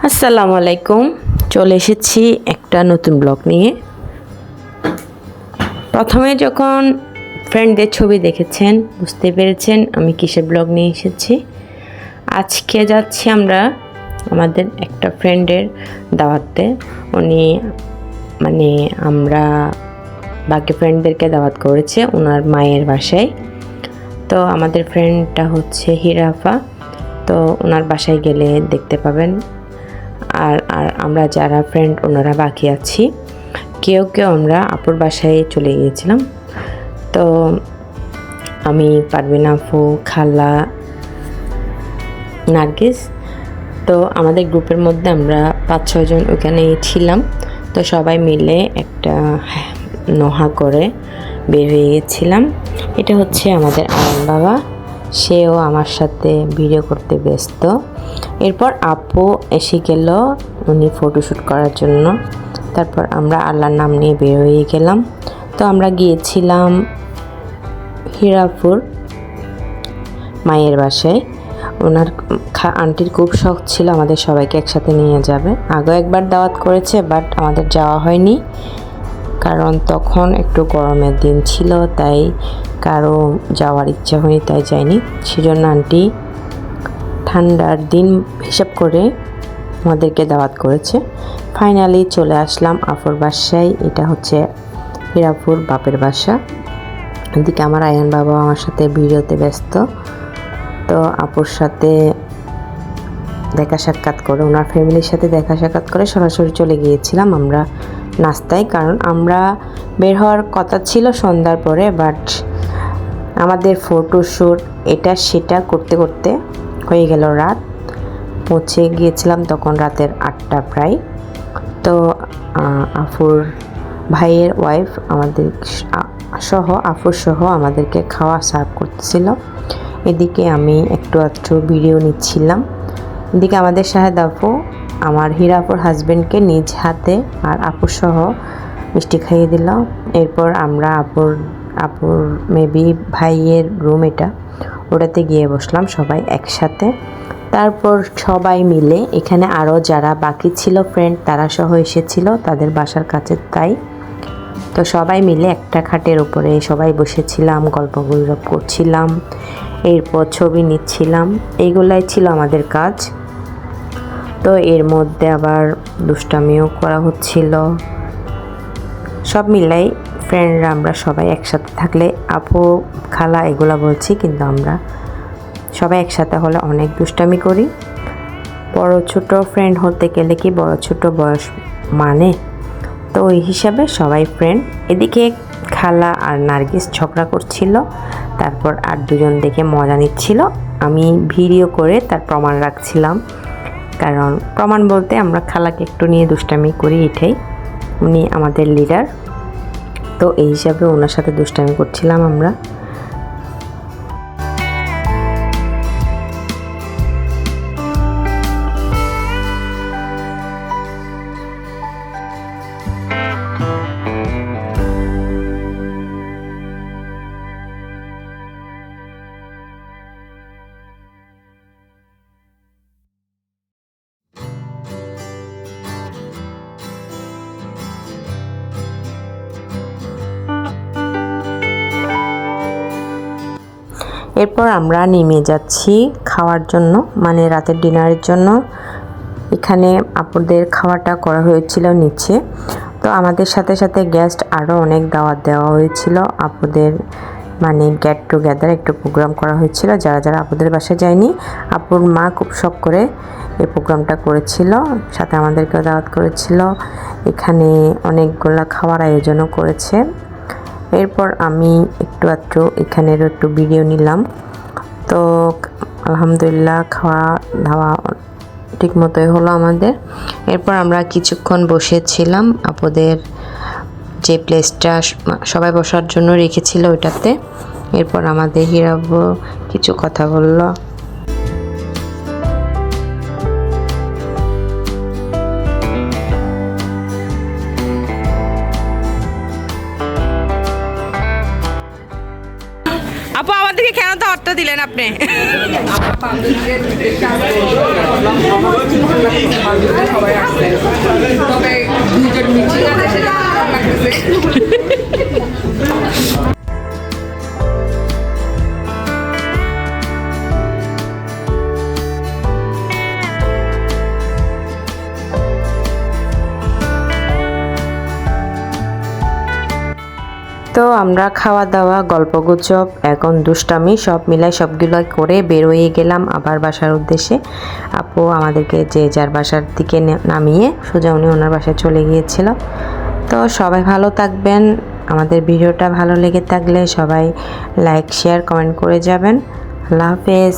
আসসালামু আলাইকুম। চলে এসেছি একটা নতুন ব্লগ নিয়ে। প্রথমে যখন ফ্রেন্ডদের ছবি দেখেছেন বুঝতে পেরেছেন আমি কিসের ব্লগ নিয়ে এসেছি। আজকে যাচ্ছি আমরা আমাদের একটা ফ্রেন্ডের দাওয়াতে। উনি আমরা বাকি ফ্রেন্ডদেরকে দাওয়াত করেছে ওনার মায়ের বাসায়। তো আমাদের ফ্রেন্ডটা হচ্ছে হিরাফা। তো ওনার বাসায় গেলে দেখতে পাবেন। আর আমরা যারা ফ্রেন্ড ওনারা বাকি আছি, কেউ আমরা আপুর বাসায় চলে গিয়েছিলাম। তো আমি, পারভিন আপু, খালা, নার্গিস, তো আমাদের গ্রুপের মধ্যে আমরা 5-6 জন ওখানে ছিলাম। তো সবাই মিলে একটা নোহা করে বের হয়ে গেছিলাম। এটা হচ্ছে আমাদের আয়ন বাবা, সেও আমার সাথে ভিডিও করতে ব্যস্ত। এরপর আপু এসে গেল উনি ফটোশ্যুট করার জন্য। তারপর আমরা আল্লাহর নাম নিয়ে বের হয়ে গেলাম। তো আমরা গিয়েছিলাম হিরাপুর মায়ের বাসায়। ওনার আন্টির খুব শখ ছিল আমাদের সবাইকে একসাথে নিয়ে যাবে। আগেও একবার দাওয়াত করেছে, বাট আমাদের যাওয়া হয়নি, কারণ তখন একটু গরমের দিন ছিল, তাই কারো যাওয়ার ইচ্ছা হয়নি, তাই যায়নি। সেজন্য আন্টি ঠান্ডার দিন হিসাব করে আমাদেরকে দাওয়াত করেছে। ফাইনালি চলে আসলাম আপুর বাসায়। এটা হচ্ছে হিরাপুর বাপের বাসা। এদিকে আমার আয়ান বাবা আমার সাথে ভিডিওতে ব্যস্ত। তো আপুর সাথে দেখা সাক্ষাৎ করে, ওনার ফ্যামিলির সাথে দেখা সাক্ষাৎ করে সরাসরি চলে গিয়েছিলাম আমরা নাস্তায়। কারণ আমরা বের হওয়ার কথা ছিল সন্ধ্যার পরে, বাট আমাদের ফটোশ্যুট এটা সেটা করতে করতে হয়ে গেল রাত। পৌঁছে গিয়েছিলাম তখন রাতের 8টা প্রায়। তো আফুর ভাইয়ের ওয়াইফ আমাদের আফুর সহ আমাদেরকে খাওয়া সার্ভ করতেছিল। এদিকে আমি একটু ভিডিও নিচ্ছিলাম। এদিকে আমাদের শাহেদ আপু আমার হিরাপুর হাজব্যান্ডকে নিজ হাতে আর আপুর সহ মিষ্টি খাইয়ে দিল। এরপর আমরা আপুর মেবি ভাইয়ের রুম ওটাতে গিয়ে বসলাম সবাই একসাথে। তারপর সবাই মিলে এখানে আরও যারা বাকি ছিল ফ্রেন্ড তারা সহ এসেছিল তাদের বাসার কাছে, তাই তো সবাই মিলে একটা খাটের উপরে সবাই বসেছিলাম, গল্প গুজব করছিলাম, এরপর ছবি নিচ্ছিলাম। এইগুলাই ছিল আমাদের কাজ। তো এর মধ্যে আবার দুষ্টামিও করা হচ্ছিল। সব মিলাই ফ্রেন্ডরা আমরা সবাই একসাথে থাকলে, আপু খালা এগুলা বলছি, কিন্তু আমরা সবাই একসাথে হলে অনেক দুষ্টামি করি। বড় ছোট ফ্রেন্ড হতে গেলে কি বড় ছোট বয়স মানে, তো ওই হিসাবে সবাই ফ্রেন্ড। এদিকে খালা আর নার্গিস ঝগড়া করছিল, তারপর আর দুজন দেখে মজা নিচ্ছিল। আমি ভিডিও করে তার প্রমাণ রাখছিলাম, কারণ প্রমাণ বলতে আমরা খালাকে একটু নিয়ে দুষ্টামি করি, এটাই। উনি আমাদের লিডার, তো এই হিসাবে ওনার সাথে দুষ্টামি করছিলাম আমরা। এরপর আমরা নেমে যাচ্ছি খাওয়ার জন্য, মানে রাতের ডিনারের জন্য। এখানে আপুদের খাওয়াটা করা হয়েছিল নিচে। তো আমাদের সাথে সাথে গেস্ট আরও অনেক দাওয়াত দেওয়া হয়েছিল আপুদের, মানে গেট টুগেদার একটু প্রোগ্রাম করা হয়েছিল। যারা যারা আপুদের বাসায় যায়নি, আপুর মা খুব শখ করে এই প্রোগ্রামটা করেছিল, সাথে আমাদেরকেও দাওয়াত করেছিল। এখানে অনেকগুলো খাওয়ার আয়োজনও করেছে। এরপর আমি এখানেরও একটু ভিডিও নিলাম। তো আলহামদুলিল্লাহ খাওয়া দাওয়া ঠিক মতোই হলো আমাদের। এরপর আমরা কিছুক্ষণ বসেছিলাম আপুদের যে প্লেসটা সবাই বসার জন্য রেখেছিল ওইটাতে। এরপর আমাদের হিরাবু কিছু কথা বলল। আপু আমাদেরকে কেন দাওয়াতটা দিলেন আপনি? সবাই আসছে, তবে দুজন মিটিং আছে সেটা খারাপ লাগতেছে। তো আমরা খাওয়া দাওয়া গল্পগুজব এখন দুষ্টামি সব মিলাই সবগুলো করে বের হয়ে গেলাম আবার বাসার উদ্দেশ্যে। আপু আমাদেরকে যে যার বাসার দিকে নামিয়ে সোজা উনি ওনার বাসায় চলে গিয়েছিল। তো সবাই ভালো থাকবেন, আমাদের ভিডিওটা ভালো লেগে থাকলে সবাই লাইক শেয়ার কমেন্ট করে যাবেন। আল্লাহ হাফেজ।